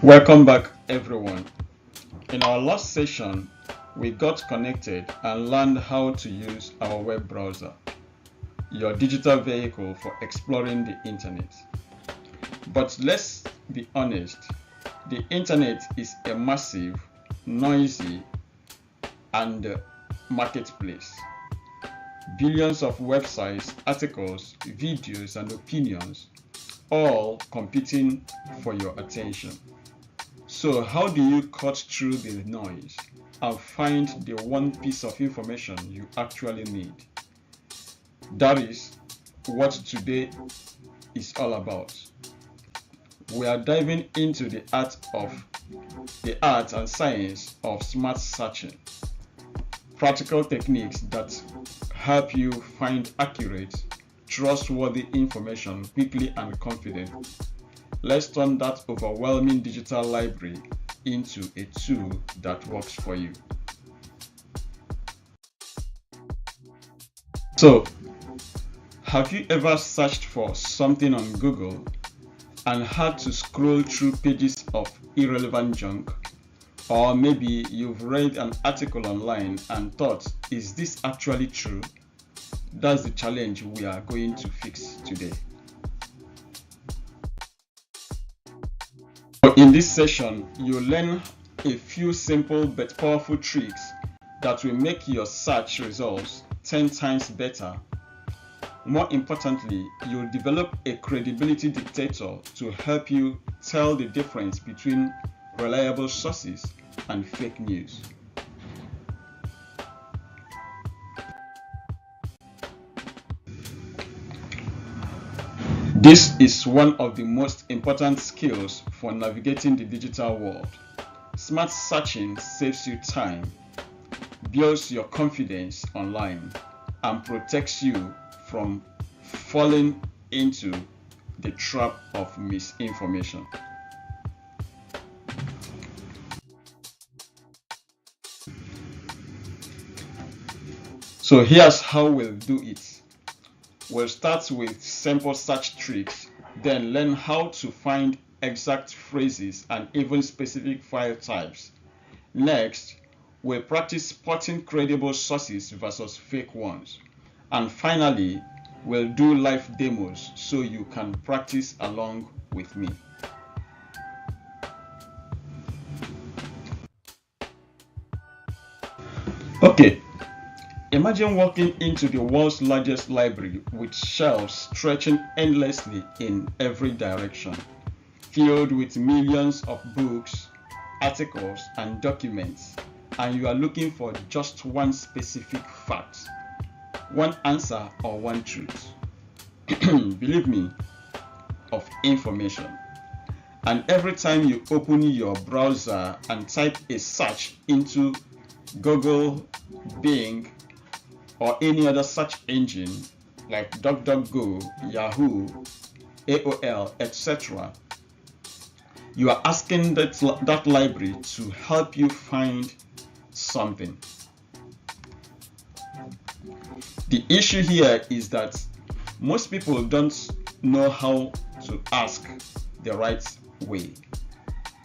Welcome back, everyone. In our last session, we got connected and learned how to use our web browser, your digital vehicle for exploring the internet. But let's be honest, the internet is a massive, noisy, and marketplace. Billions of websites, articles, videos, and opinions, all competing for your attention. So how do you cut through the noise and find the one piece of information you actually need? That is what today is all about. We are diving into the art and science of smart searching, practical techniques that help you find accurate, trustworthy information quickly and confidently. Let's turn that overwhelming digital library into a tool that works for you. So, have you ever searched for something on Google and had to scroll through pages of irrelevant junk? Or maybe you've read an article online and thought, is this actually true? That's the challenge we are going to fix today. In this session, you'll learn a few simple but powerful tricks that will make your search results 10 times better. More importantly, you'll develop a credibility dictator to help you tell the difference between reliable sources and fake news. This is one of the most important skills for navigating the digital world. Smart searching saves you time, builds your confidence online, and protects you from falling into the trap of misinformation. So here's how we'll do it. We'll start with simple search tricks, then learn how to find exact phrases and even specific file types. Next, we'll practice spotting credible sources versus fake ones. And finally, we'll do live demos so you can practice along with me. Okay. Imagine walking into the world's largest library with shelves stretching endlessly in every direction, filled with millions of books, articles, and documents, and you are looking for just one specific fact, one answer, or one truth. Believe me, of information. And every time you open your browser and type a search into Google, Bing, or any other search engine like DuckDuckGo, Yahoo, AOL, etc., you are asking that library to help you find something. The issue here is that most people don't know how to ask the right way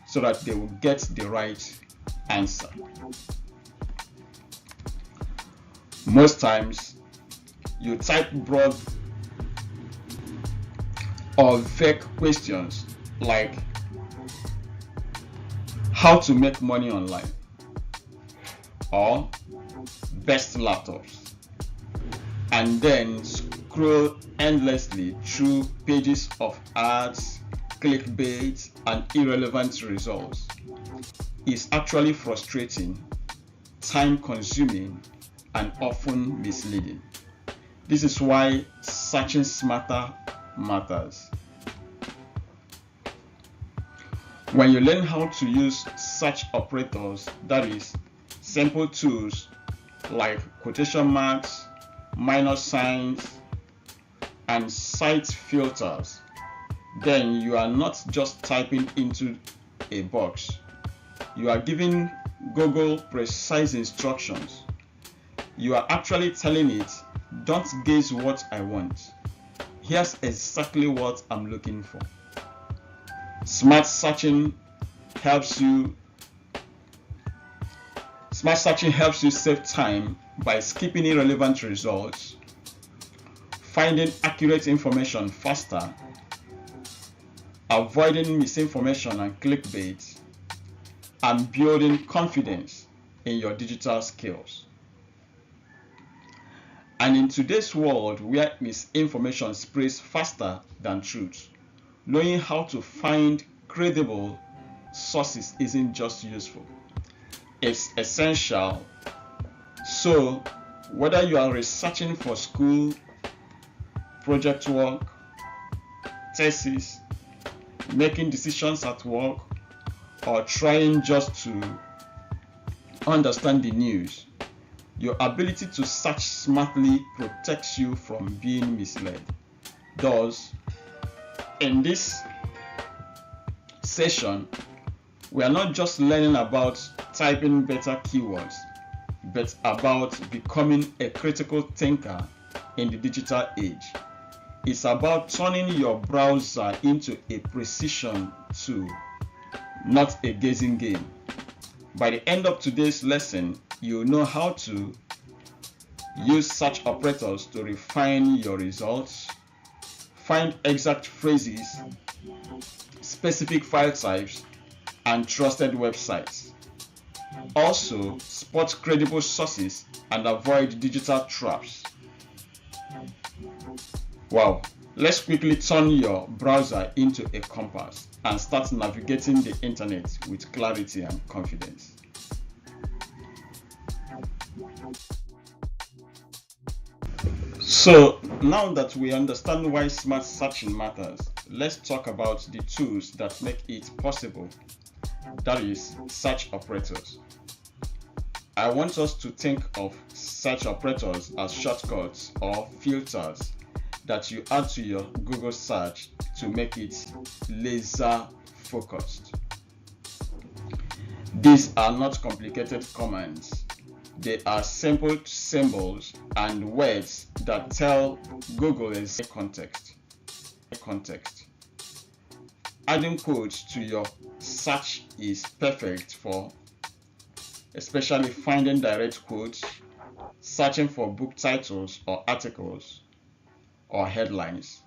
so that they will get the right answer. Most times, you type broad or vague questions like how to make money online or best laptops, and then scroll endlessly through pages of ads, clickbait, and irrelevant results. It's actually frustrating, time-consuming, and often misleading. This is why searching smarter matters. When you learn how to use search operators, that is, simple tools like quotation marks, minus signs, and site filters, then you are not just typing into a box. You are giving Google precise instructions. You are actually telling it, don't guess what I want. Here's exactly what I'm looking for. Smart searching helps you Smart searching helps you save time by skipping irrelevant results, finding accurate information faster, avoiding misinformation and clickbait, and building confidence in your digital skills. And in today's world where misinformation spreads faster than truth, knowing how to find credible sources isn't just useful, it's essential. So, whether you are researching for school, project work, thesis, making decisions at work, or trying just to understand the news, your ability to search smartly protects you from being misled. Thus, in this session, we are not just learning about typing better keywords, but about becoming a critical thinker in the digital age. It's about turning your browser into a precision tool, not a guessing game. By the end of today's lesson, you'll know how to use search operators to refine your results, find exact phrases, specific file types, and trusted websites. Also, spot credible sources and avoid digital traps. Wow, let's quickly turn your browser into a compass and start navigating the internet with clarity and confidence. So, now that we understand why smart searching matters, let's talk about the tools that make it possible. That is, search operators. I want us to think of search operators as shortcuts or filters that you add to your Google search to make it laser focused. These are not complicated commands. They are simple symbols and words that tell Google a context. Adding quotes to your search is perfect for especially finding direct quotes, searching for book titles or articles or headlines.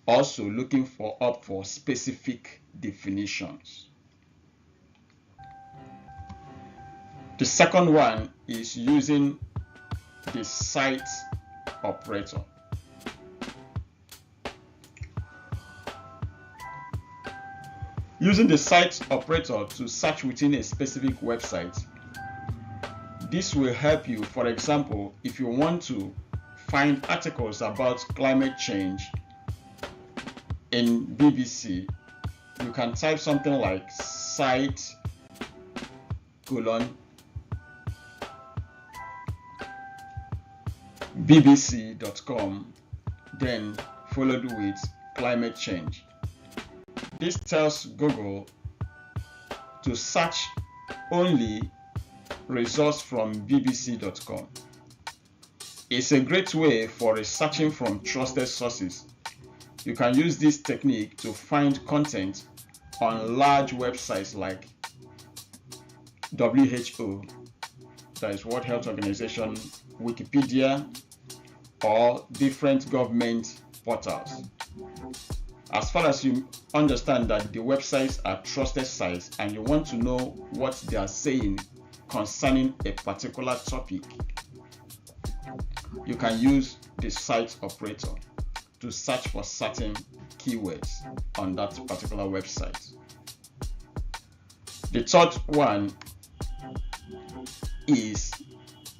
Also looking up for specific definitions. The second one is using the cite operator. Using the cite operator to search within a specific website. This will help you, for example, if you want to find articles about climate change in BBC, you can type something like cite : bbc.com, then followed with climate change. This tells Google to search only results from bbc.com. It's a great way for researching from trusted sources. You can use this technique to find content on large websites like WHO, that is World Health Organization, Wikipedia, or different government portals. As far as you understand that the websites are trusted sites and you want to know what they are saying concerning a particular topic, you can use the cite operator to search for certain keywords on that particular website. The third one is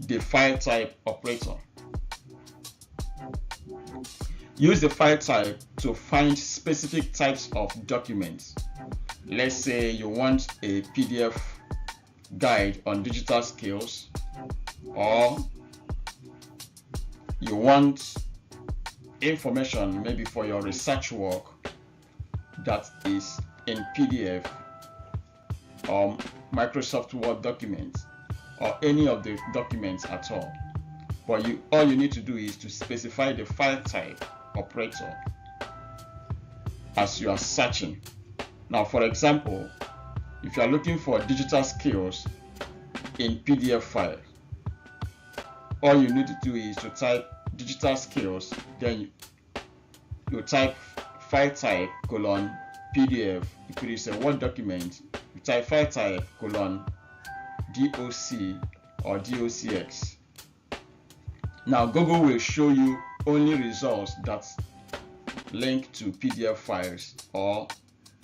the file type operator. Use the file type to find specific types of documents. Let's say you want a PDF guide on digital skills, or you want information maybe for your research work that is in PDF or Microsoft Word documents, or any of the documents at all. But all you need to do is to specify the file type operator as you are searching. Now, for example, if you are looking for digital skills in PDF file, all you need to do is to type digital skills, then you type file type colon PDF. If it is a Word document, you type file type colon DOC or DOCX. Now Google will show you only results that link to PDF files or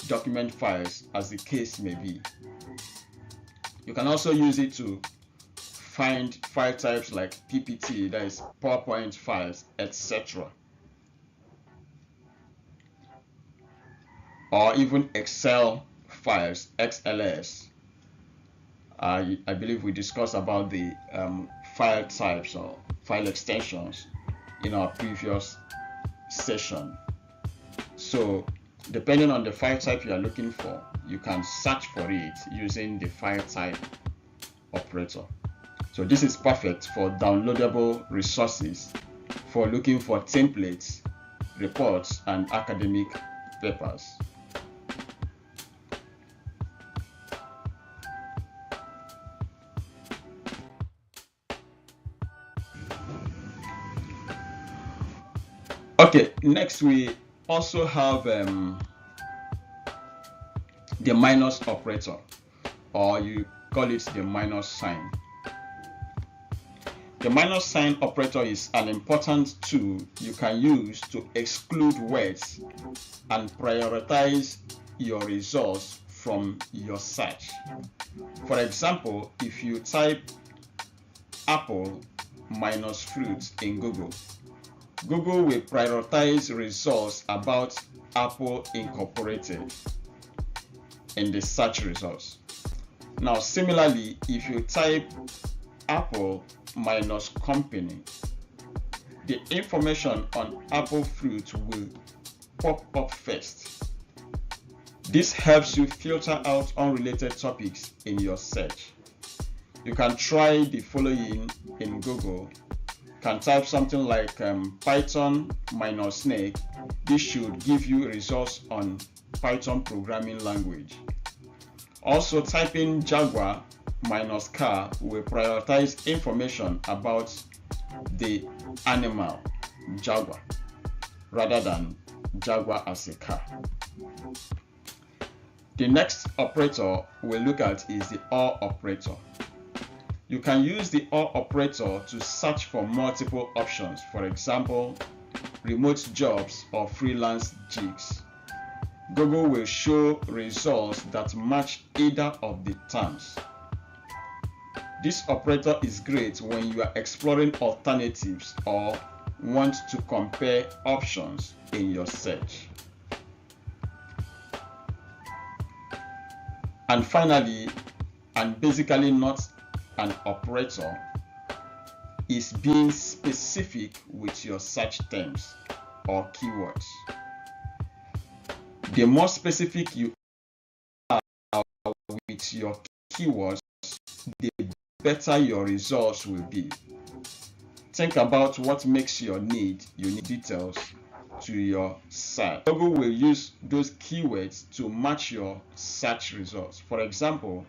document files, as the case may be. You can also use it to find file types like PPT, that is PowerPoint files, etc. Or even Excel files, XLS. I believe we discussed about the file types or file extensions in our previous session. So depending on the file type you are looking for, you can search for it using the file type operator. So this is perfect for downloadable resources, for looking for templates, reports, and academic papers. Okay, next we also have the minus operator, or you call it the minus sign. The minus sign operator is an important tool you can use to exclude words and prioritize your results from your search. For example, if you type apple minus fruit in Google, Google will prioritize results about Apple Incorporated in the search results. Now, similarly, if you type Apple minus company, the information on apple fruit will pop up first. This helps you filter out unrelated topics in your search. You can try the following in Google. You can type something like Python minus snake. This should give you results on Python programming language. Also, typing Jaguar minus car will prioritize information about the animal jaguar rather than jaguar as a car. The next operator we'll look at is the OR operator. You can use the OR operator to search for multiple options, for example, remote jobs or freelance gigs. Google will show results that match either of the terms. This operator is great when you are exploring alternatives or want to compare options in your search. And finally, and basically not an operator, is being specific with your search terms or keywords. The more specific you are with your keywords, the better your results will be. Think about what makes your need unique details to your search. Google will use those keywords to match your search results. For example,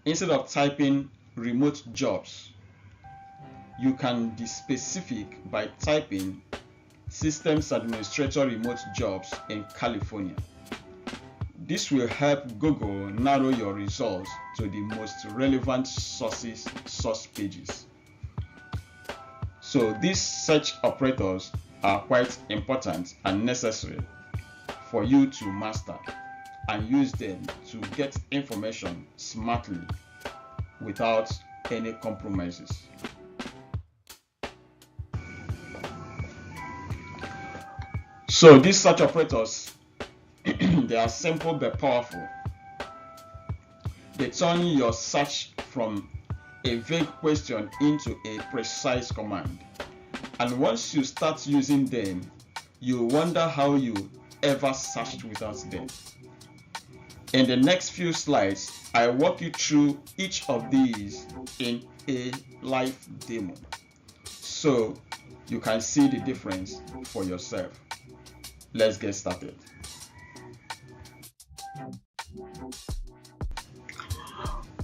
instead of typing remote jobs, you can be specific by typing systems administrator remote jobs in California. This will help Google narrow your results to the most relevant source pages. So these search operators are quite important and necessary for you to master and use them to get information smartly without any compromises. So these search operators, they are simple but powerful. They turn your search from a vague question into a precise command. And once you start using them, you wonder how you ever searched without them. In the next few slides, I walk you through each of these in a live demo, so you can see the difference for yourself. Let's get started.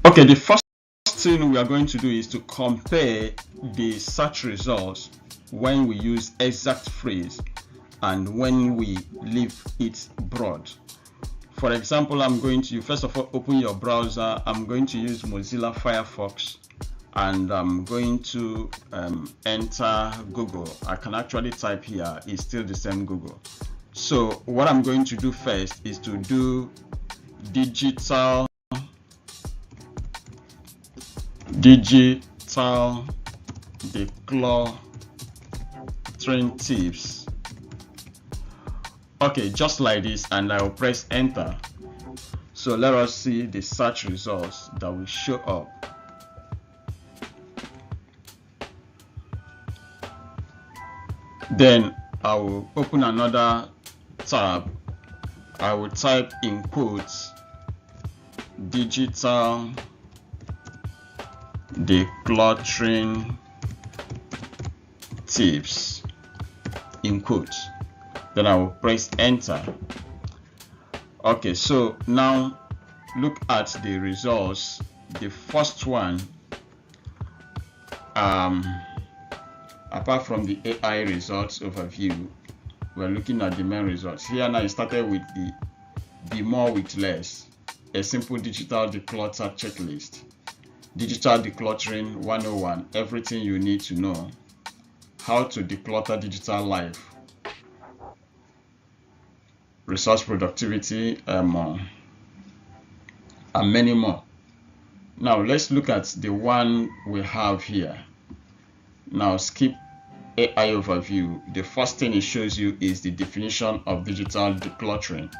Okay, the first thing we are going to do is to compare the search results when we use exact phrase and when we leave it broad. For example, I'm going to, first of all, open your browser. I'm going to use Mozilla Firefox, and I'm going to enter Google. I can actually type here, it's still the same Google. So what I'm going to do first is to do digital decluttering tips. Okay, just like this, and I will press enter. So let us see the search results that will show up. Then I will open another tab. I will type in quotes digital decluttering tips in quotes. Then I will press enter. Okay, so now look at the results. The first one, apart from the AI results overview, we're looking at the main results. Here now it started with the be more with less, a simple digital declutter checklist, digital decluttering 101, everything you need to know, how to declutter digital life, resource productivity, and many more. Now let's look at the one we have here. Now skip AI overview. The first thing it shows you is the definition of digital decluttering.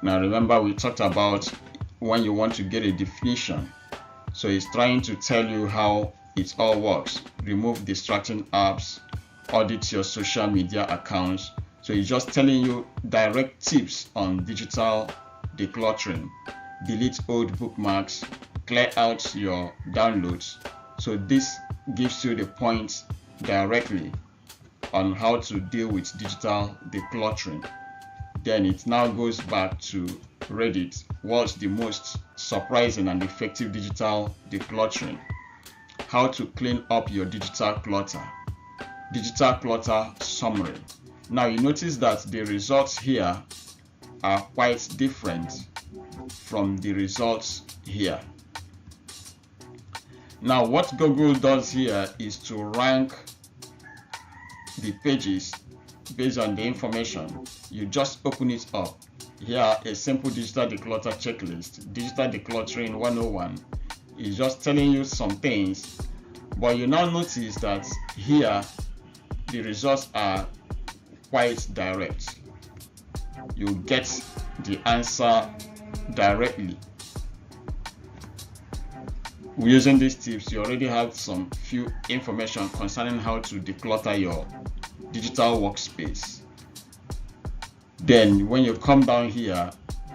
Now remember, we talked about when you want to get a definition. So it's trying to tell you how it all works. Remove distracting apps, audit your social media accounts. So it's just telling you direct tips on digital decluttering. Delete old bookmarks, clear out your downloads. So this gives you the points directly on how to deal with digital decluttering. Then it now goes back to Reddit. What's the most surprising and effective digital decluttering? How to clean up your digital clutter. Digital clutter summary. Now you notice that the results here are quite different from the results here. Now what Google does here is to rank the pages based on the information. You just open it up. Here, a simple digital declutter checklist, digital decluttering 101 is just telling you some things, but you now notice that here the results are quite direct. You get the answer directly. Using these tips, you already have some few information concerning how to declutter your digital workspace. Then when you come down here,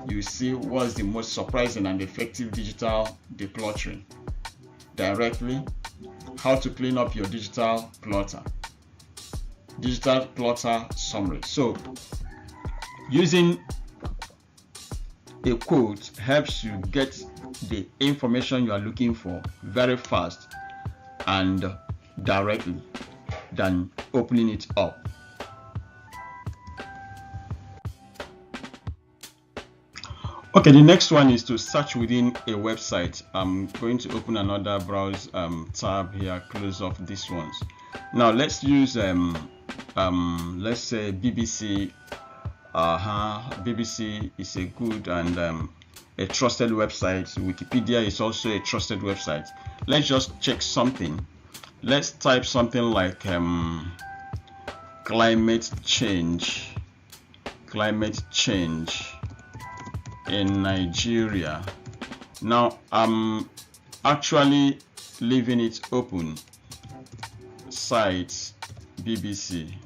you see what's the most surprising and effective digital decluttering. Directly, how to clean up your digital clutter. Digital clutter summary. So using a quote helps you get the information you are looking for very fast and directly than opening it up. Okay, the next one is to search within a website. I'm going to open another browse tab here, close off these ones. Now let's use let's say BBC. BBC is a good and a trusted website. Wikipedia is also a trusted website. Let's just check something. Let's type something like climate change in Nigeria. Now I'm actually leaving it open. Site bbc.com.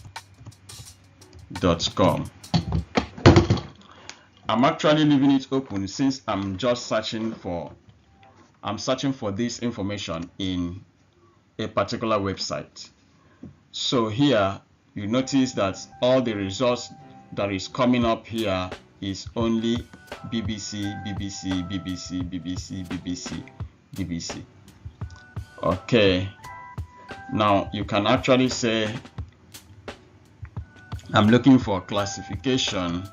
I'm actually leaving it open since I'm just searching for this information in a particular website. So here you notice that all the results that is coming up here is only BBC, BBC, BBC, BBC, BBC, BBC. Okay, now you can actually say I'm looking for classification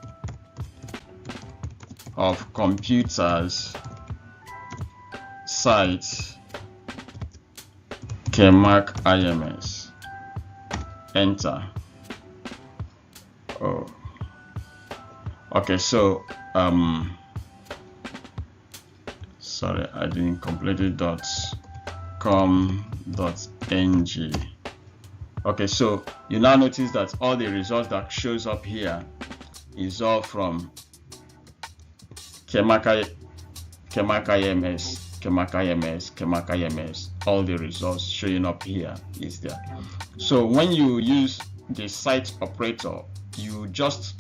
of computers site Kmacims. Enter. Oh, okay, so sorry, I didn't complete it. .com.ng. Okay, so you now notice that all the results that shows up here is all from Kmacims. All the results showing up here is there. So when you use the site operator, you just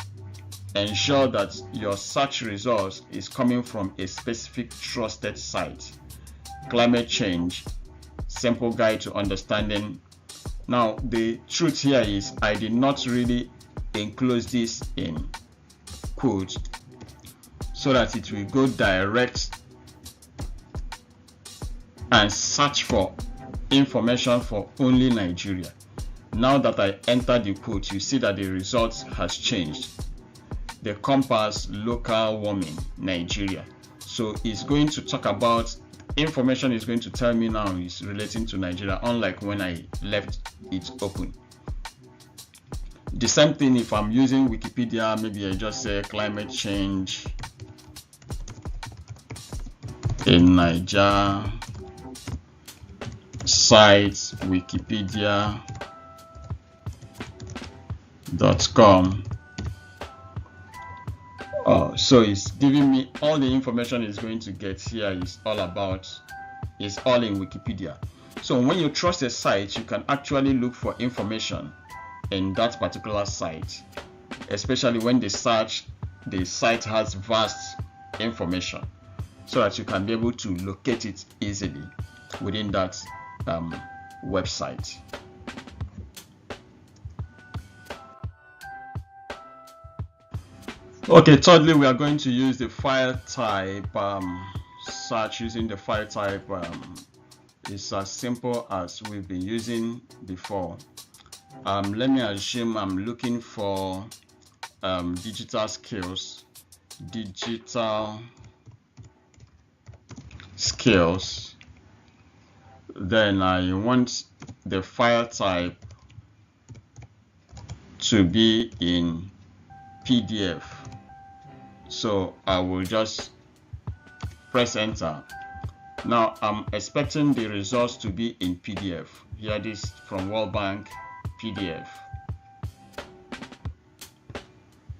ensure that your search results is coming from a specific trusted site. Climate change, simple guide to understanding. Now the truth here is I did not really enclose this in quotes so that it will go direct and search for information for only Nigeria. Now that I enter the quote, you see that the results has changed. The compass local warming Nigeria. So it's going to talk about information is going to tell me now is relating to Nigeria, unlike when I left it open. The same thing if I'm using Wikipedia, maybe I just say climate change in Nigeria, site wikipedia.com. So it's giving me all the information it's going to get here is all in Wikipedia. So when you trust a site, you can actually look for information in that particular site, especially when the site has vast information, so that you can be able to locate it easily within that website. Okay, thirdly, we are going to use the file type search. Using the file type is as simple as we've been using before. Let me assume I'm looking for digital skills. Then I want the file type to be in PDF. So I will just press enter. Now I'm expecting the results to be in PDF. Here this from World Bank PDF.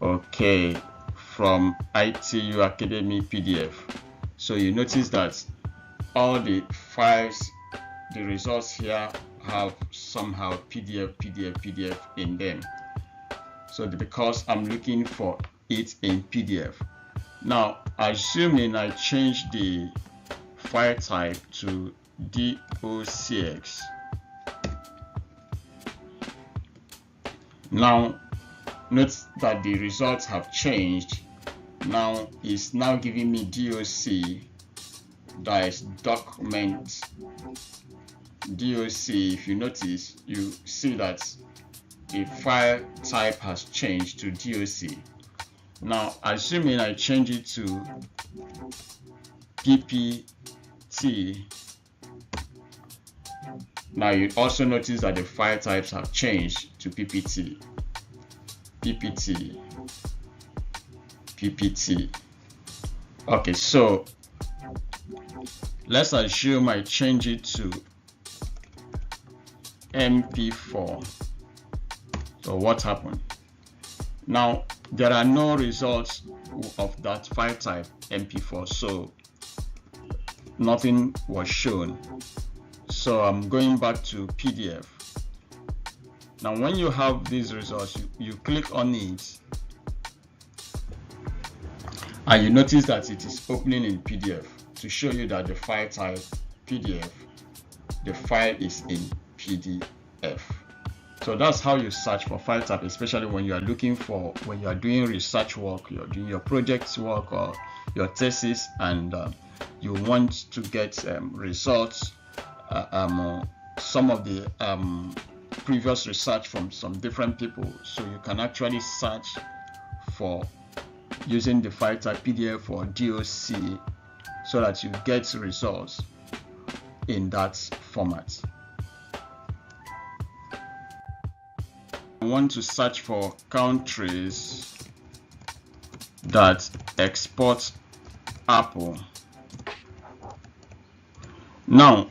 Okay, from ITU Academy PDF. So you notice that all the files, the results here have somehow PDF in them. So because I'm looking for it in PDF. Now assuming I change the file type to docx. Now note that the results have changed. Now it's now giving me doc, that is document doc. If you notice, you see that the file type has changed to doc. Now assuming I change it to ppt, now you also notice that the file types have changed to ppt. Okay, so let's assume I change it to MP4. So what happened? Now there are no results of that file type MP4, so nothing was shown. So I'm going back to PDF. Now when you have these results, you click on it and you notice that it is opening in PDF to show you that the file type PDF, the file is in PDF. So that's how you search for file type, especially when you are looking for, when you are doing research work, you're doing your project work or your thesis, and you want to get results, some of the previous research from some different people. So you can actually search for using the file type PDF or DOC so that you get results in that format. I want to search for countries that export apple. Now,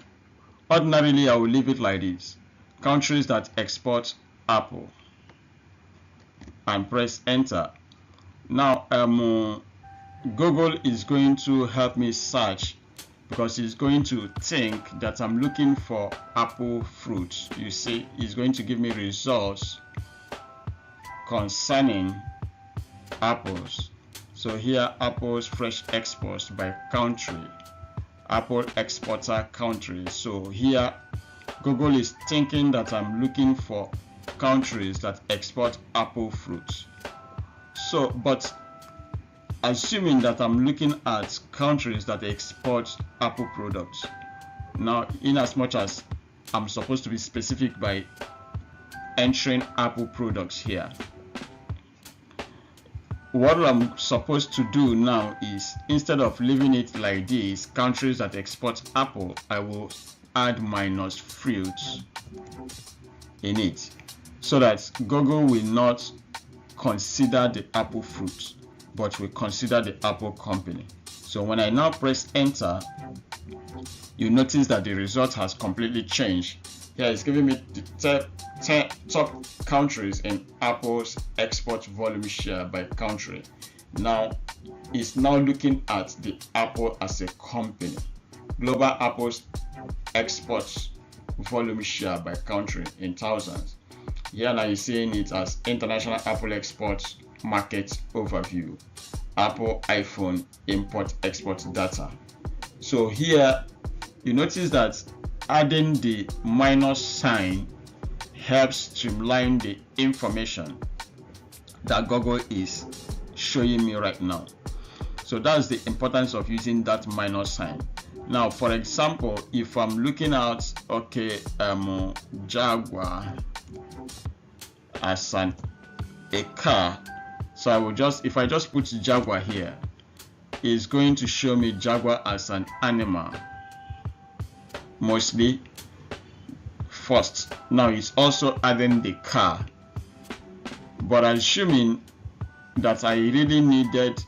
ordinarily I will leave it like this: countries that export apple, and press enter. Now Google is going to help me search, because it's going to think that I'm looking for apple fruit. You see, it's going to give me results concerning apples. So here, apples fresh exports by country, apple exporter country. So here Google is thinking that I'm looking for countries that export apple fruit. So, but assuming that I'm looking at countries that export apple products, now in as much as I'm supposed to be specific by entering apple products here, what I'm supposed to do now is, instead of leaving it like this, countries that export apple, I will add minus fruits in it, so that Google will not consider the apple fruit, but will consider the apple company. So when I now press enter, you notice that the result has completely changed. Here it's giving me the top countries in apple's export volume share by country. Now it's now looking at the apple as a company. Global apples export volume share by country in thousands. Here now you're seeing it as international apple export market overview, Apple iPhone import export data. So here you notice that adding the minus sign helps streamline the information that Google is showing me right now. So that's the importance of using that minus sign. Now, for example, if I'm looking at, okay, Jaguar as a car, so I will just, if I just put Jaguar here, it's going to show me Jaguar as an animal mostly first. Now it's also adding the car, but assuming that I really needed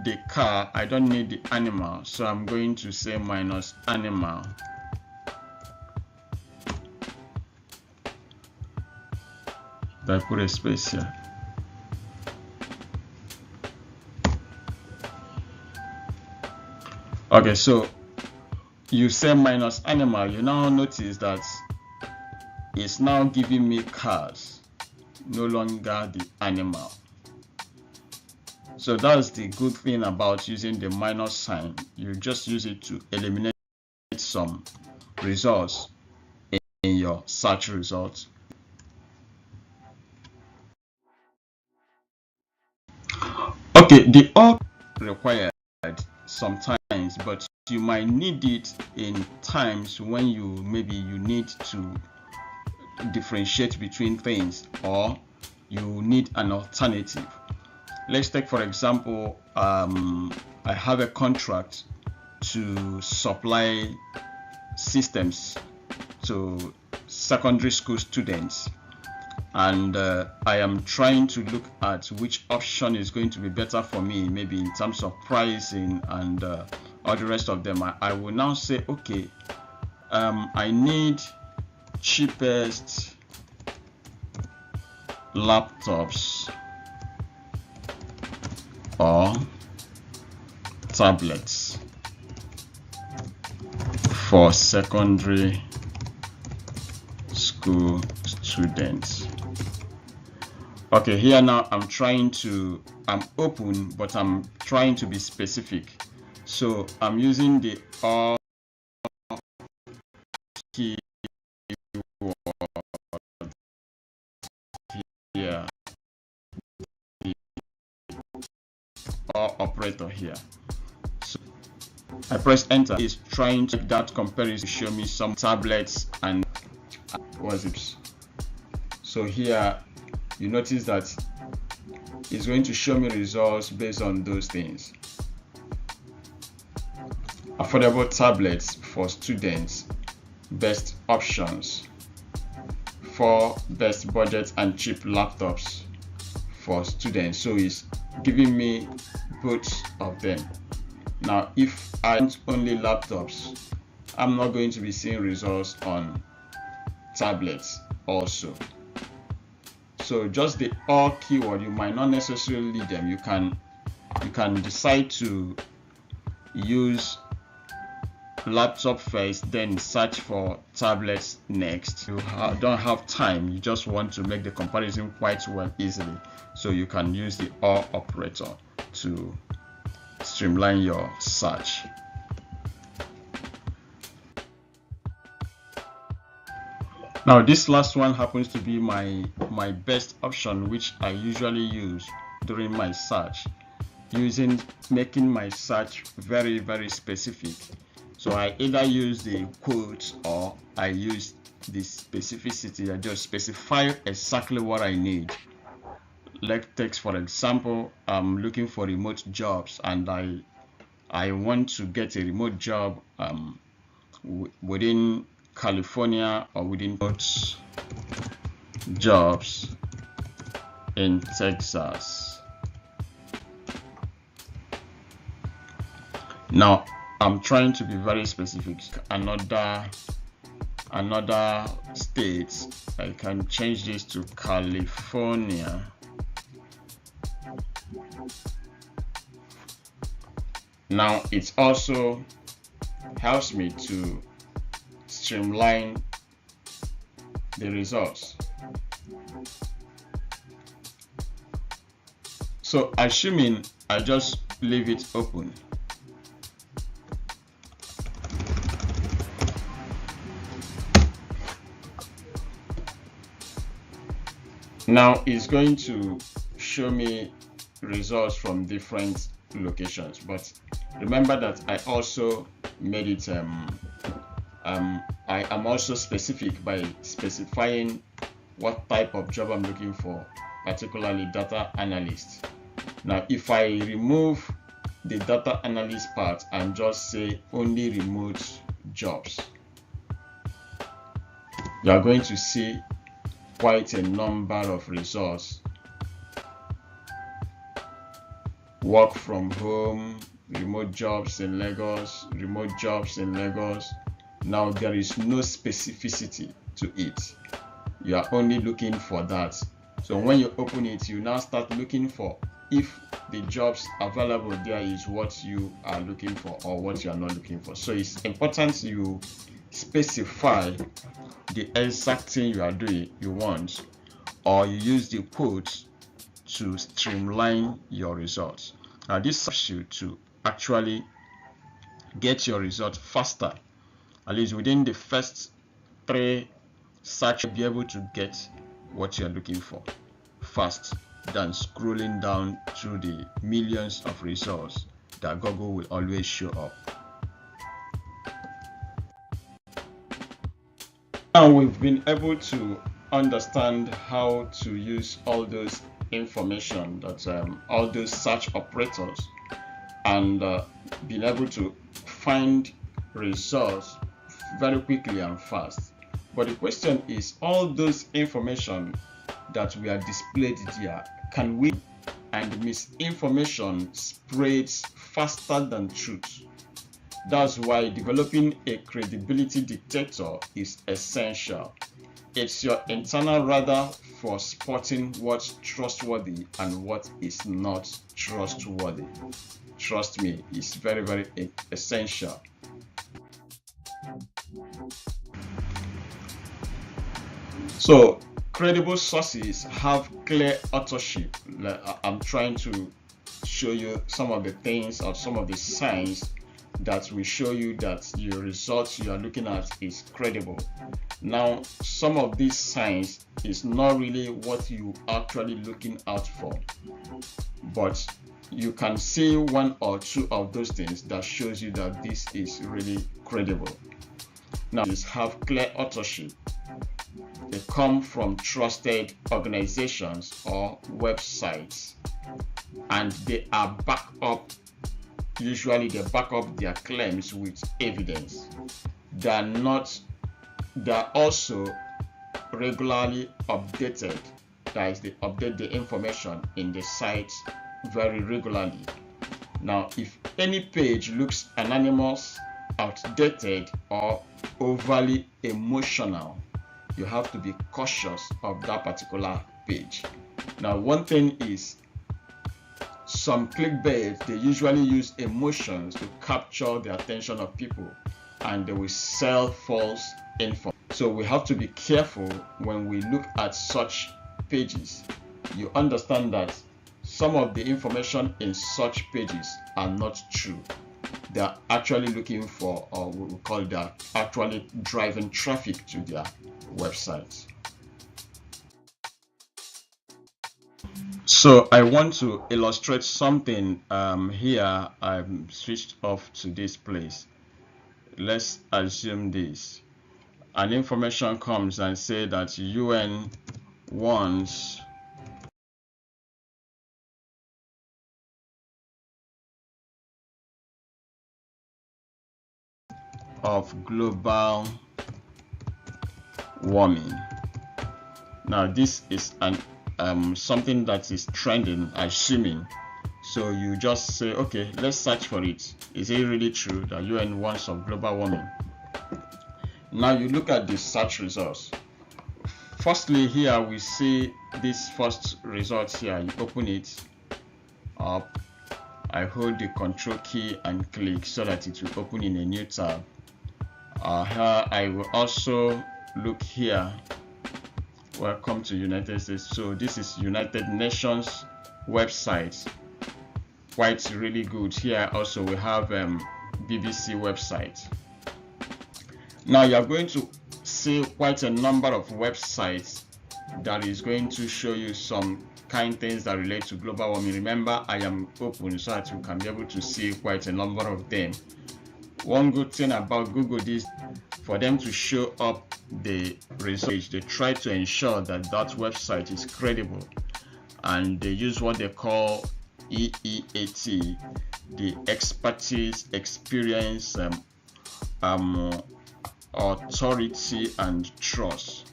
the car, I don't need the animal, so I'm going to say minus animal. I put a space here. Okay, so you say minus animal, you now notice that it's now giving me cars, no longer the animal. So that's the good thing about using the minus sign. You just use it to eliminate some results in your search results. Okay, the or required sometimes, but you might need it in times when maybe you need to differentiate between things, or you need an alternative. Let's take, for example, I have a contract to supply systems to secondary school students, and I am trying to look at which option is going to be better for me, maybe in terms of pricing and all the rest of them. I will now say, okay, I need cheapest laptops or tablets for secondary school students. Okay, here now I'm open, but I'm trying to be specific. So I'm using the or keyword operator here. So I press enter. It's trying to that comparison to show me some tablets and WhatsApps. So here you notice that it's going to show me results based on those things. Affordable tablets for students, best options. 4 best budget and cheap laptops for students. So it's giving me both of them. Now if I want only laptops, I'm not going to be seeing results on tablets also. So just the all keyword, you might not necessarily need them. You can decide to use laptop first, then search for tablets next. You don't have time, you just want to make the comparison quite well easily, so you can use the or operator to streamline your search. Now this last one happens to be my best option, which I usually use during my search, making my search very specific. So I either use the quotes or I use the specificity. I just specify exactly what I need. Let's take for example, I'm looking for remote jobs and I want to get a remote job within California or within jobs in Texas. Now I'm trying to be very specific. Another state, I can change this to California. Now it also helps me to streamline the results. So assuming I just leave it open, now it's going to show me results from different locations, but remember that I also made it I am also specific by specifying what type of job I'm looking for, particularly data analyst. Now if I remove the data analyst part and just say only remote jobs, you are going to see quite a number of results. Work from home, remote jobs in Lagos, remote jobs in Lagos. Now there is no specificity to it. You are only looking for that. So when you open it, you now start looking for if the jobs available there is what you are looking for or what you are not looking for. So it's important you specify the exact thing you want, or you use the quotes to streamline your results. Now this helps you to actually get your result faster, at least within the first 3 searches, be able to get what you're looking for fast than scrolling down through the millions of results that Google will always show up. Now we've been able to understand how to use all those information that all those search operators, and being able to find results very quickly and fast. But the question is, all those information that we are displayed here, can we, and misinformation spreads faster than truth. That's why developing a credibility detector is essential. It's your internal radar for spotting what's trustworthy and what is not trustworthy. Trust me, it's very essential. So credible sources have clear authorship. I'm trying to show you some of the things or some of the signs that will show you that your results you are looking at is credible. Now, some of these signs is not really what you actually looking out for, but you can see one or two of those things that shows you that this is really credible. Now, these have clear authorship. They come from trusted organizations or websites, and they are backed up. Usually they back up their claims with evidence. They're also regularly updated. That is, they update the information in the site very regularly. Now, if any page looks anonymous, outdated, or overly emotional, you have to be cautious of that particular page. Now, one thing is, some clickbait, they usually use emotions to capture the attention of people, and they will sell false info. So we have to be careful when we look at such pages. You understand that some of the information in such pages are not true. They are actually looking for, or we will call that, actually driving traffic to their websites. So I want to illustrate something here. I'm switched off to this place. Let's assume this. An information comes and say that UN wants of global warming. Now this is an something that is trending, assuming. So you just say, okay, let's search for it. Is it really true that UN wants of global warming? Now you look at the search results. Firstly, here we see this first result here. You open it up. I hold the control key and click so that it will open in a new tab. Here I will also look here. Welcome to United States. So this is United Nations website. Quite really good. Here also we have BBC website. Now you are going to see quite a number of websites that is going to show you some kind things that relate to global warming. Remember, I am open so that you can be able to see quite a number of them. One good thing about Google is for them to show up the results, they try to ensure that that website is credible, and they use what they call EEAT, the expertise, experience, authority, and trust.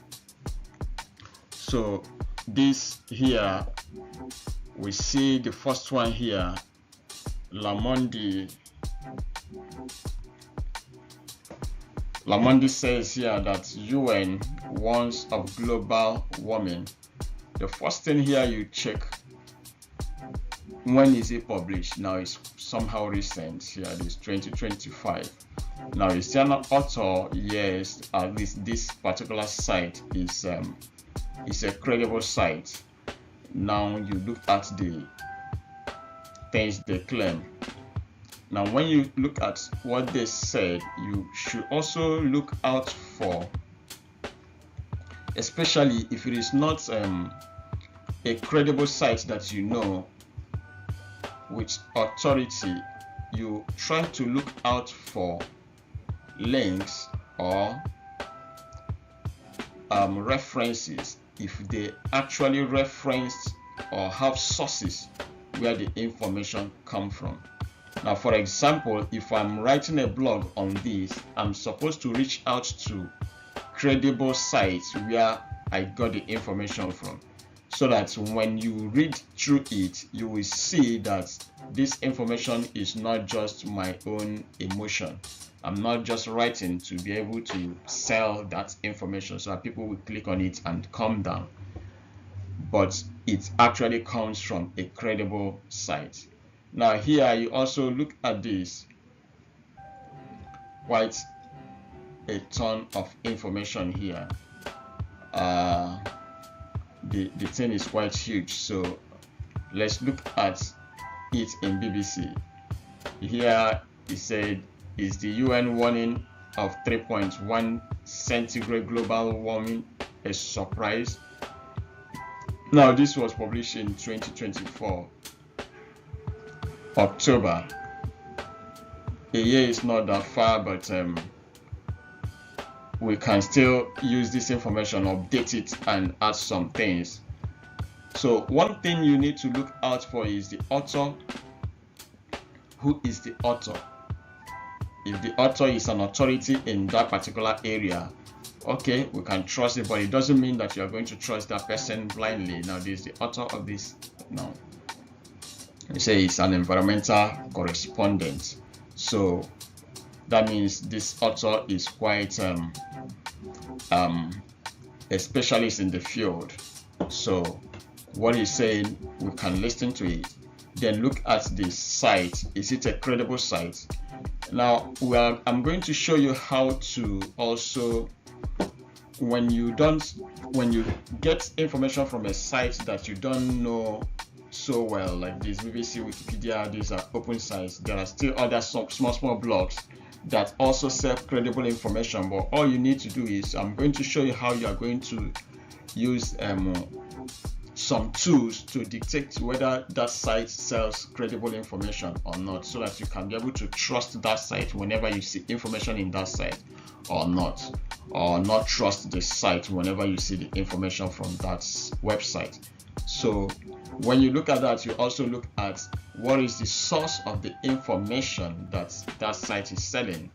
So this here, we see the first one here, Lamondi says here that UN warns of global warming. The first thing here you check, when is it published? Now it's somehow recent. Here it is 2025. Now is there an author? Yes, at least this particular site is a credible site. Now you look at the things they claim. Now when you look at what they said, you should also look out for, especially if it is not a credible site that you know with authority, you try to look out for links or references if they actually referenced or have sources where the information come from. Now, for example, if I'm writing a blog on this, I'm supposed to reach out to credible sites where I got the information from, so that when you read through it, you will see that this information is not just my own emotion. I'm not just writing to be able to sell that information so that people will click on it and come down, but it actually comes from a credible site. Now here you also look at this, quite a ton of information here. The thing is quite huge, so let's look at it in BBC. Here it said, is the UN warning of 3.1 centigrade global warming a surprise? Now this was published in 2024. October. A year is not that far, but we can still use this information, update it, and add some things. So one thing you need to look out for is the author. Who is the author? If the author is an authority in that particular area, okay, we can trust it, but it doesn't mean that you are going to trust that person blindly. Now, this is the author of this. Now, they say it's an environmental correspondent, so that means this author is quite a specialist in the field. So what he's saying, we can listen to it, then look at the site. Is it a credible site? Now, I'm going to show you how to also, when you get information from a site that you don't know so well, like this BBC, Wikipedia, these are open sites. There are still other small blogs that also serve credible information, but all you need to do is, I'm going to show you how you are going to use some tools to dictate whether that site sells credible information or not, so that you can be able to trust that site whenever you see information in that site, or not trust the site whenever you see the information from that website. So when you look at that, you also look at what is the source of the information that that site is selling,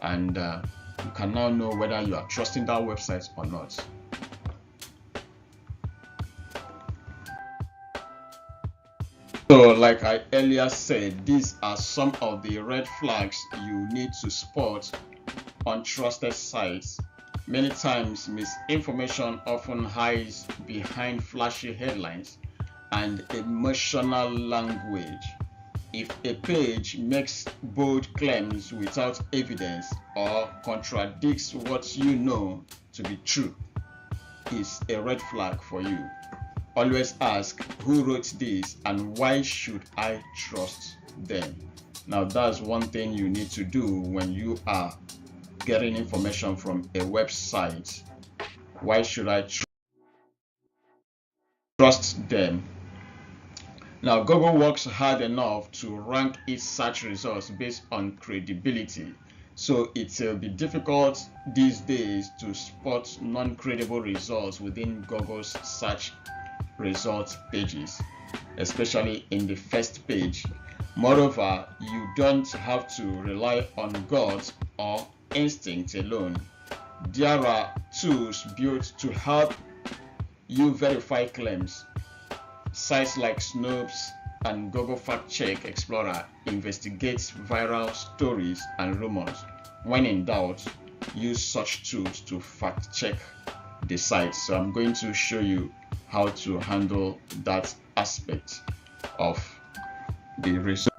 and you can now know whether you are trusting that website or not. So like I earlier said, these are some of the red flags you need to spot on trusted sites. Many times, misinformation often hides behind flashy headlines and emotional language. If a page makes bold claims without evidence or contradicts what you know to be true, it's a red flag for you. Always ask, who wrote this and why should I trust them? Now, that's one thing you need to do when you are getting information from a website. Why should I trust them? Now, Google works hard enough to rank its search results based on credibility. So it will be difficult these days to spot non-credible results within Google's search results pages, especially in the first page. Moreover, you don't have to rely on gut or instinct alone. There are tools built to help you verify claims. Sites like Snopes and Google Fact Check Explorer investigates viral stories and rumors. When in doubt, use such tools to fact check the site. So I'm going to show you how to handle that aspect of the research.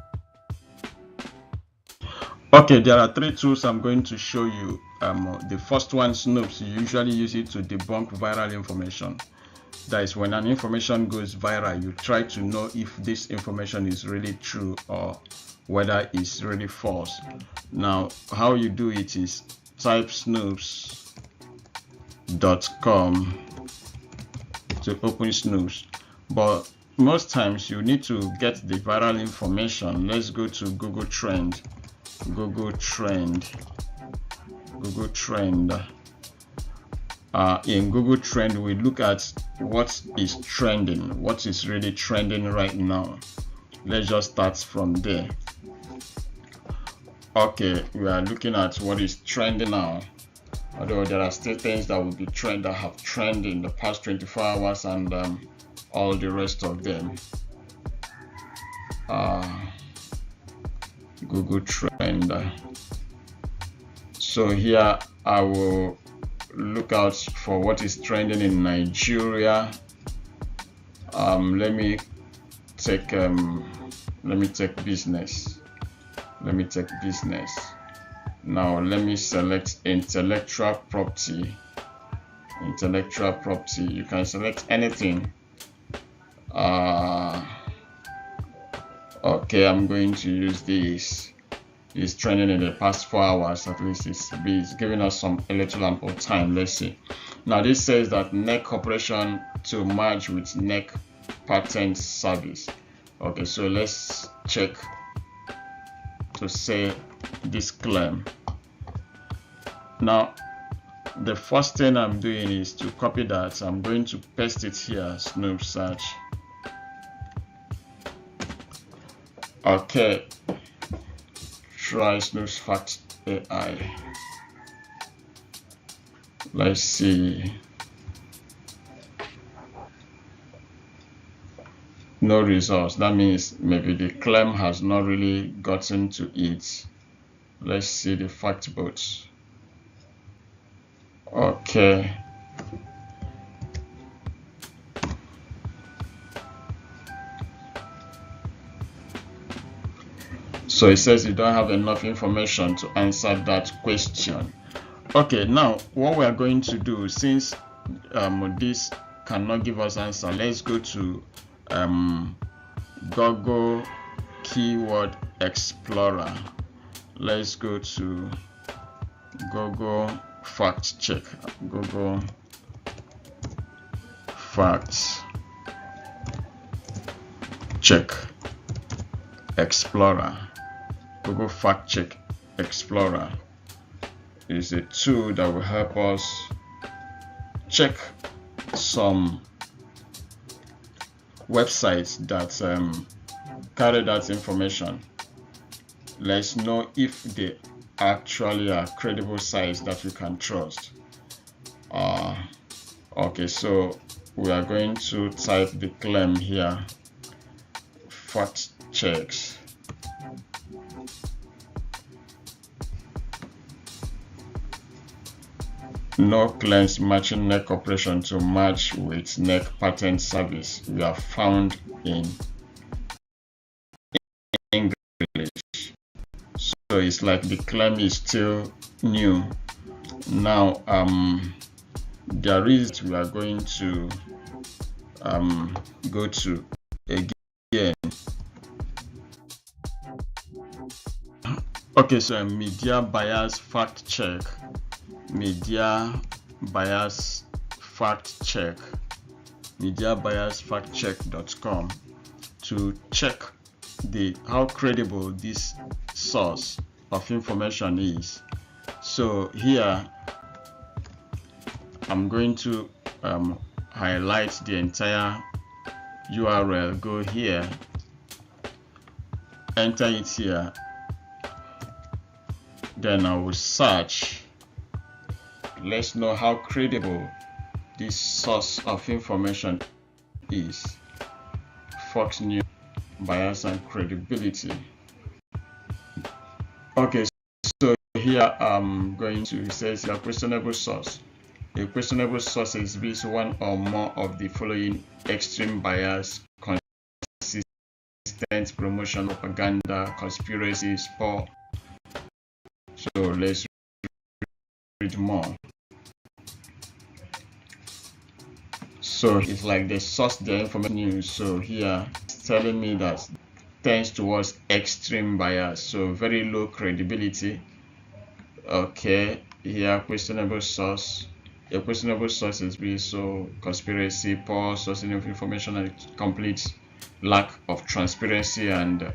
Okay, there are three tools I'm going to show you. The first one, Snopes. You usually use it to debunk viral information. That is, when an information goes viral, you try to know if this information is really true or whether it's really false. Now, how you do it is type snopes.com to open Snopes, but most times you need to get the viral information. Let's go to Google Trend. In Google Trend, we look at what is trending, what is really trending right now. Let's just start from there. Okay, we are looking at what is trending now, although there are still things that will be that have trended in the past 24 hours and all the rest of them. Google Trend. So here I will look out for what is trending in Nigeria. Let me take business. Now let me select intellectual property. You can select anything. Okay, I'm going to use this. It's trending in the past 4 hours. At least it's giving us a little ample time. Let's see. Now this says that NEC Corporation to merge with NEC Patent Service. Okay, so let's check to say this claim. Now the first thing I'm doing is to copy that. I'm going to paste it here, Snoop search. Okay, try Snoop's Fact AI. Let's see. No results. That means maybe the claim has not really gotten to it. Let's see the fact boats. Okay. So it says you don't have enough information to answer that question. Okay, now what we are going to do, since this cannot give us answer, let's go to Google Keyword Explorer. Let's go to Google Fact Check. Google Fact Check Explorer. Google Fact Check Explorer is a tool that will help us check some websites that carry that information. Let's know if they actually are credible sites that we can trust. Okay, so we are going to type the claim here, fact checks. No claims matching NEC operation to match with NEC patent service. We are found in English. So it's like the claim is still new. Now there is, we are going to go to again. Okay, so media bias fact check. Media bias fact check, mediabiasfactcheck.com, to check how credible this source of information is. So here I'm going to highlight the entire URL, go here, enter it here, then I will search. Let's know how credible this source of information is. Fox News, bias and credibility. Okay, so here I'm going to, it says a questionable source. A questionable source exhibits one or more of the following: extreme bias, consistent promotion, propaganda, conspiracies, poor. So let's read more. So it's like they source their information news. So here it's telling me that tends towards extreme bias, so very low credibility. Okay, here questionable source. A questionable source is so conspiracy, poor sourcing of information, and complete lack of transparency, and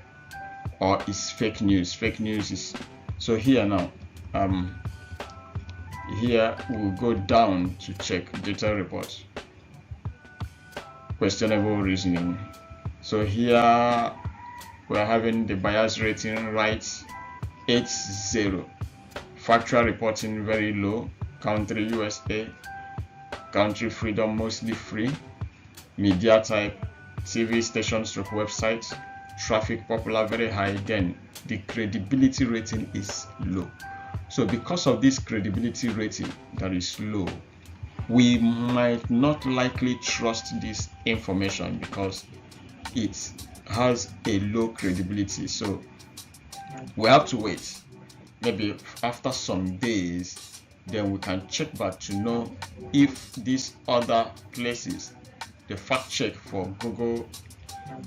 or is fake news. Fake news is, so here now here we'll go down to check data reports, questionable reasoning. So here we're having the bias rating right 80, factual reporting very low, country USA, country freedom mostly free, media type TV stations stroke websites, traffic popular very high. Then the credibility rating is low. So because of this credibility rating that is low, we might not likely trust this information because it has a low credibility. So we have to wait, maybe after some days, then we can check back to know if these other places, the fact check for Google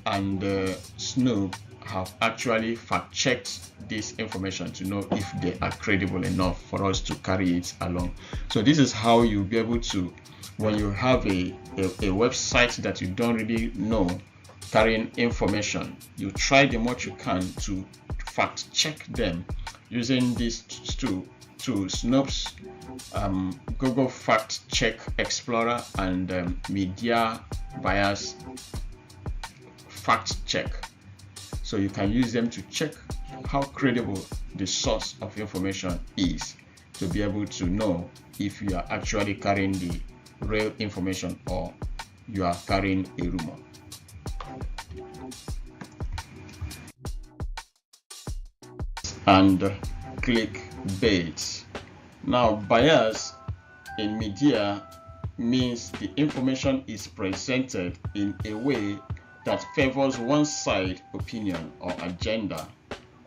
and Snoop, have actually fact checked this information to know if they are credible enough for us to carry it along. So this is how you'll be able to, when you have a website that you don't really know carrying information, you try the much you can to fact check them using these two Snopes, Google Fact Check Explorer, and Media Bias Fact Check. So you can use them to check how credible the source of information is, to be able to know if you are actually carrying the real information or you are carrying a rumor. And clickbait. Now, bias in media means the information is presented in a way that favors one side opinion or agenda,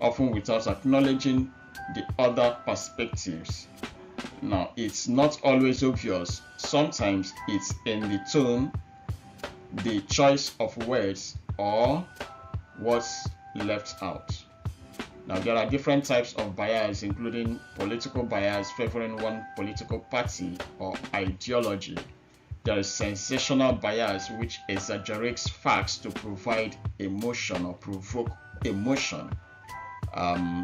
often without acknowledging the other perspectives. Now, it's not always obvious. Sometimes it's in the tone, the choice of words, or what's left out. Now, there are different types of bias, including political bias favoring one political party or ideology. There is sensational bias, which exaggerates facts to provide emotion or provoke emotion.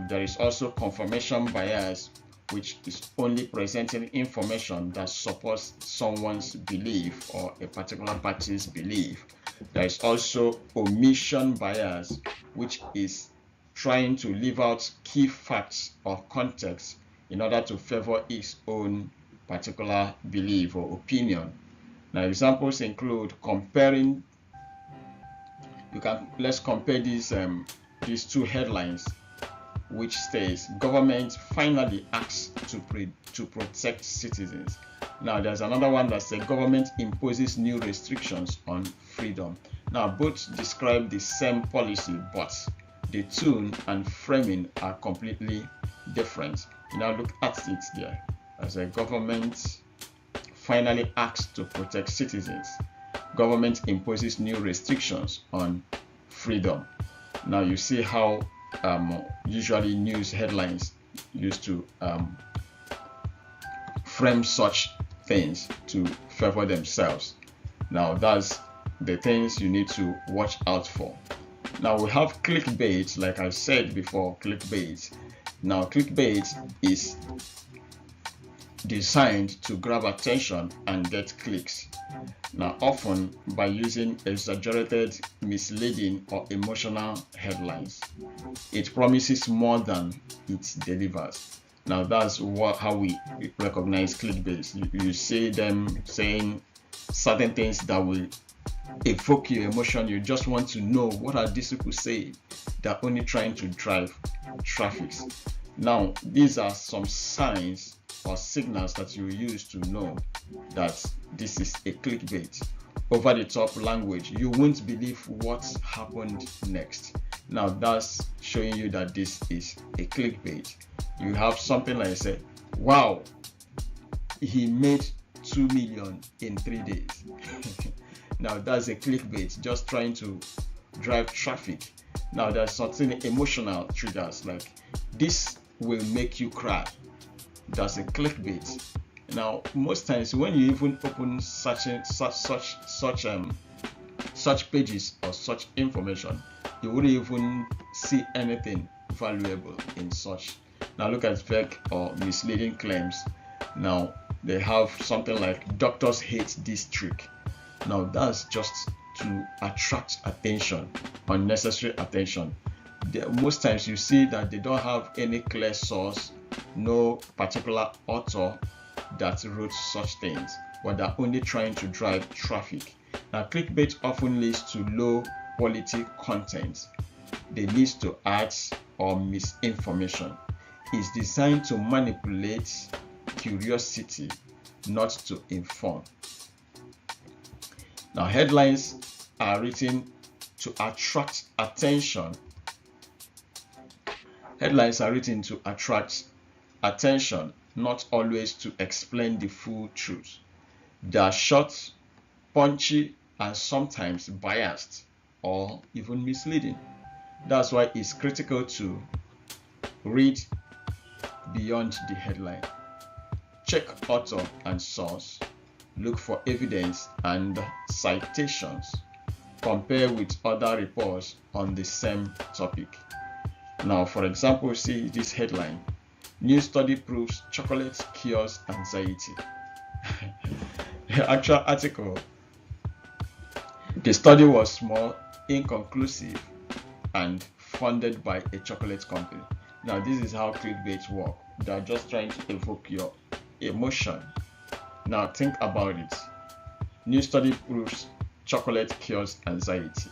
There is also confirmation bias, which is only presenting information that supports someone's belief or a particular party's belief. There is also omission bias, which is trying to leave out key facts or context in order to favor its own particular belief or opinion. Now, examples include comparing. Let's compare these two headlines, which states government finally acts to protect citizens. Now, there's another one that says government imposes new restrictions on freedom. Now, both describe the same policy, but the tone and framing are completely different. You now look at it there as a government finally acts to protect citizens. Government imposes new restrictions on freedom. Now you see how usually news headlines used to frame such things to favor themselves. Now that's the things you need to watch out for. Now we have clickbait, like I said before, clickbait. Now clickbait is designed to grab attention and get clicks. Now often by using exaggerated, misleading, or emotional headlines. It promises more than it delivers. Now that's how we recognize clickbait. You see them saying certain things that will evoke your emotion. You just want to know, what are these people saying? They're only trying to drive traffic. Now these are some signs or signals that you use to know that this is a clickbait. Over the top language, you won't believe what happened next. Now that's showing you that this is a clickbait. You have something like, say, wow, he made 2 million in 3 days. Now that's a clickbait, just trying to drive traffic. Now there's something emotional triggers, like this will make you cry. That's a clickbait. Now most times when you even open such pages or such information, you wouldn't even see anything valuable in such. Now look at fake or misleading claims. Now they have something like doctors hate this trick. Now that's just to attract attention, unnecessary attention. Most times you see that they don't have any clear source, no particular author that wrote such things, but they're only trying to drive traffic. Now clickbait often leads to low quality content. They lead to ads or misinformation. It's designed to manipulate curiosity, not to inform. Now headlines are written to attract attention. Headlines are written to attract attention, not always to explain the full truth. They are short, punchy, and sometimes biased or even misleading. That's why it's critical to read beyond the headline. Check author and source. Look for evidence and citations. compare with other reports on the same topic. Now, for example, see this headline: new study proves chocolate cures anxiety. The actual article, the study was small, inconclusive, and funded by a chocolate company. Now, this is how clickbait work. They are just trying to evoke your emotion. Now, think about it. New study proves chocolate cures anxiety.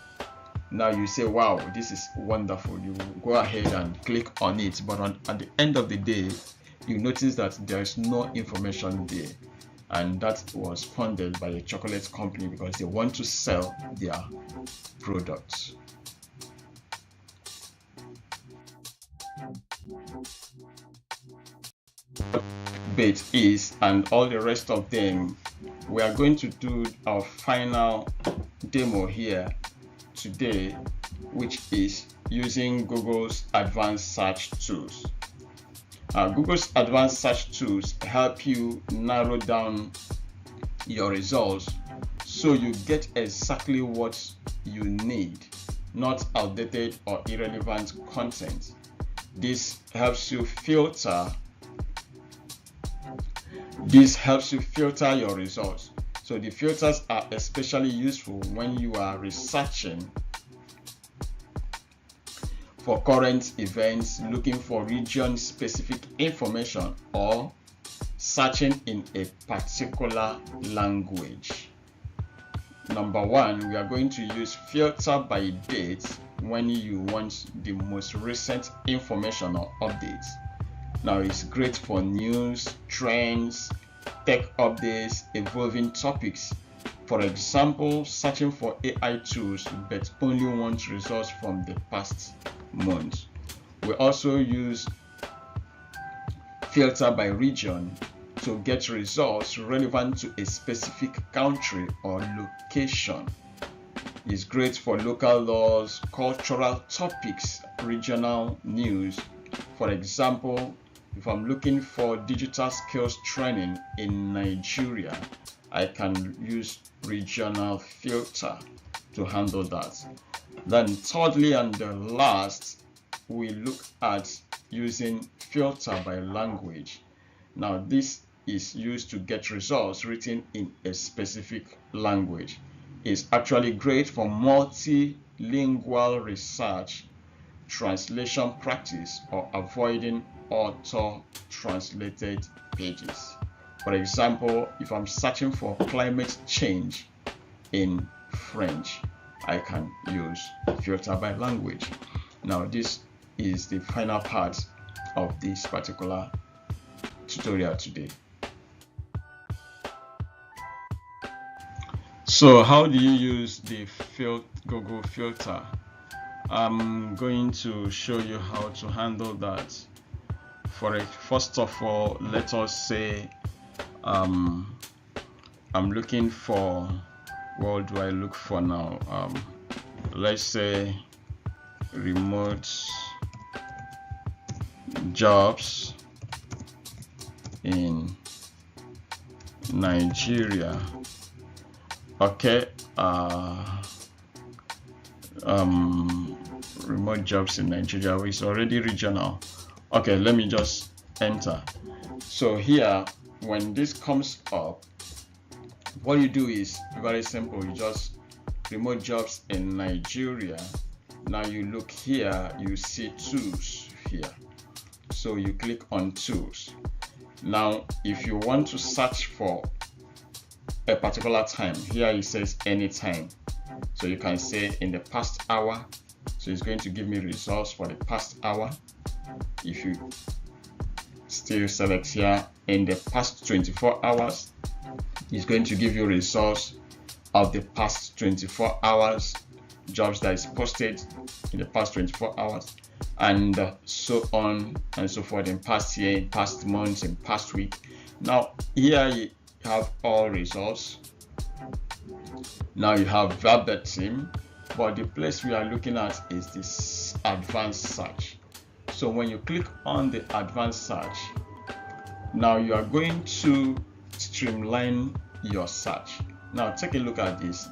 Now you say, wow, this is wonderful. You go ahead and click on it, but at the end of the day, you notice that there is no information there, and that was funded by a chocolate company because they want to sell their products. Bait is, and all the rest of them, we are going to do our final demo here today, which is using Google's advanced search tools. Google's advanced search tools help you narrow down your results so you get exactly what you need, not outdated or irrelevant content. This helps you filter your results. So the filters are especially useful when you are researching for current events, looking for region-specific information, or searching in a particular language. Number one, we are going to use filter by date when you want the most recent information or updates. Now, it's great for news, trends, tech updates, evolving topics. For example, searching for AI tools but only want results from the past month. We also use filter by region to get results relevant to a specific country or location. It's great for local laws, cultural topics, regional news. For example, if I'm looking for digital skills training in Nigeria, I can use regional filter to handle that. Then thirdly and the last, we look at using filter by language. Now this is used to get results written in a specific language. It's actually great for multilingual research, translation practice, or avoiding auto-translated pages. For example, if I'm searching for climate change in French, I can use filter by language. Now, this is the final part of this particular tutorial today. So, how do you use the Google filter? I'm going to show you how to handle that. First of all, let us say I'm looking for, what do I look for now? Let's say remote jobs in Nigeria. Okay, remote jobs in Nigeria is already regional. Okay, let me just enter. So here, when this comes up, what you do is very simple. You just remote jobs in Nigeria. Now you look here, you see tools here. So you click on tools. Now, if you want to search for a particular time, here it says anytime. So you can say in the past hour. So it's going to give me results for the past hour. If you still select here in the past 24 hours, it's going to give you results of the past 24 hours, jobs that is posted in the past 24 hours, and so on and so forth, in past year, in past months, in past week. Now here you have all results. Now you have verbatim, but the place we are looking at is this advanced search. So when you click on the advanced search, now you are going to streamline your search. Now take a look at this.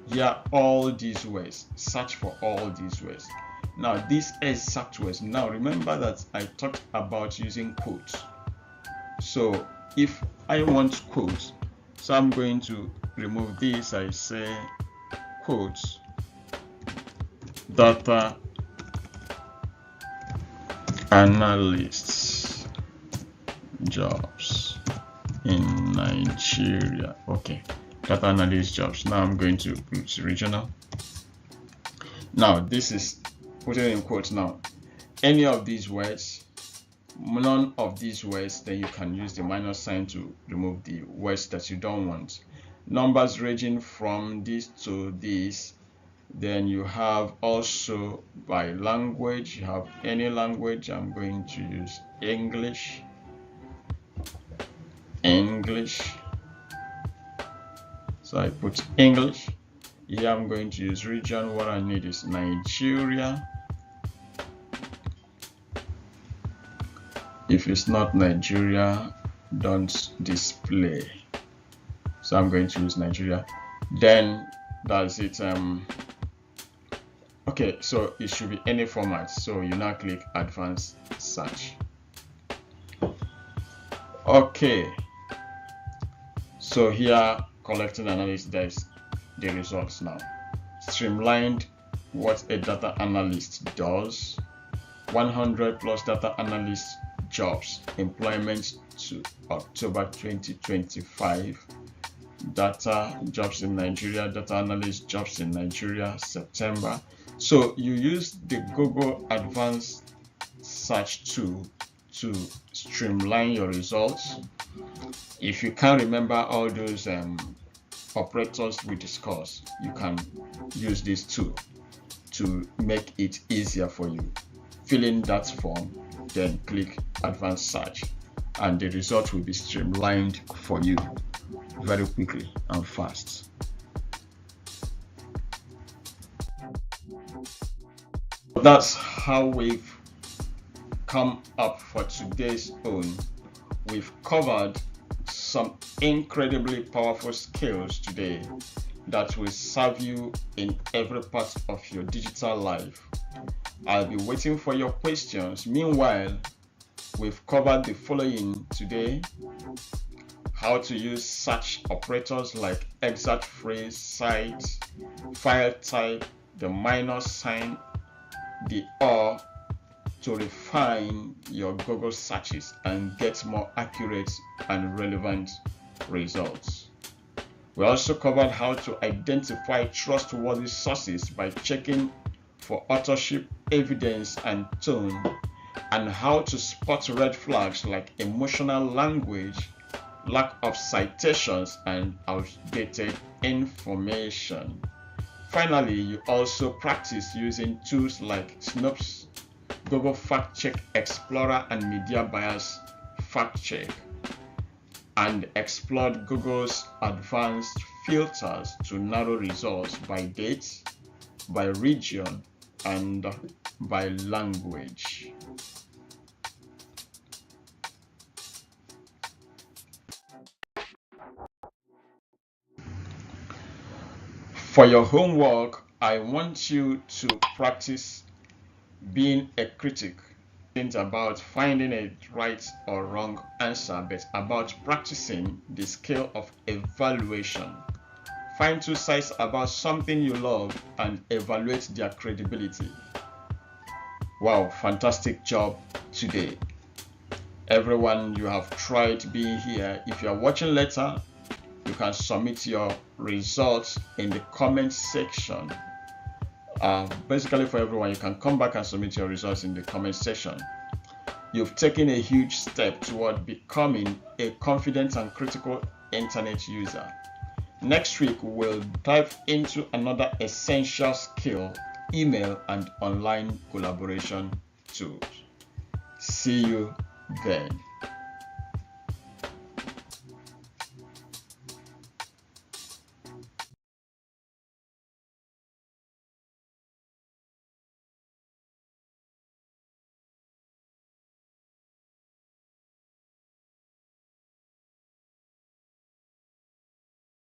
Here are all these words. Search for all these words. Now these exact words. Now remember that I talked about using quotes. So if I want quotes, so I'm going to remove this. I say quotes data analysts jobs in Nigeria. Okay, data analyst jobs. Now I'm going to put regional. Now this is put it in quotes. Now any of these words, none of these words, then you can use the minus sign to remove the words that you don't want. Numbers ranging from this to this. Then you have also by language. You have any language. I'm going to use English. So I put English. Here I'm going to use region. What I need is Nigeria. If it's not Nigeria, don't display. So I'm going to use Nigeria. Then that's it. Okay, so it should be any format. So you now click advanced search. Okay, so here collecting analysis, there's the results now. Streamlined what a data analyst does. 100 plus data analyst jobs, employment to October 2025. Data jobs in Nigeria, data analyst jobs in Nigeria, September. So you use the Google Advanced Search tool to streamline your results. If you can't remember all those operators we discussed, you can use this tool to make it easier for you. Fill in that form, then click Advanced Search, and the result will be streamlined for you very quickly and fast. That's how we've come up for today's own. We've covered some incredibly powerful skills today that will serve you in every part of your digital life. I'll be waiting for your questions. Meanwhile, we've covered the following today: how to use search operators like exact phrase, site, file type, the minus sign, the or, to refine your Google searches and get more accurate and relevant results. We also covered how to identify trustworthy sources by checking for authorship, evidence, and tone, and how to spot red flags like emotional language, lack of citations, and outdated information. Finally, you also practice using tools like Snopes, Google Fact Check Explorer, and Media Bias Fact Check, and explored Google's advanced filters to narrow results by date, by region, and by language. For your homework, I want you to practice being a critic. It's about finding a right or wrong answer, but about practicing the skill of evaluation. Find two sides about something you love and evaluate their credibility. Wow, fantastic job today. Everyone, you have tried being here. If you are watching later, you can submit your results in the comment section. Basically, for everyone, you can come back and submit your results in the comment section. You've taken a huge step toward becoming a confident and critical internet user. Next week, we'll dive into another essential skill: email and online collaboration tools. See you then.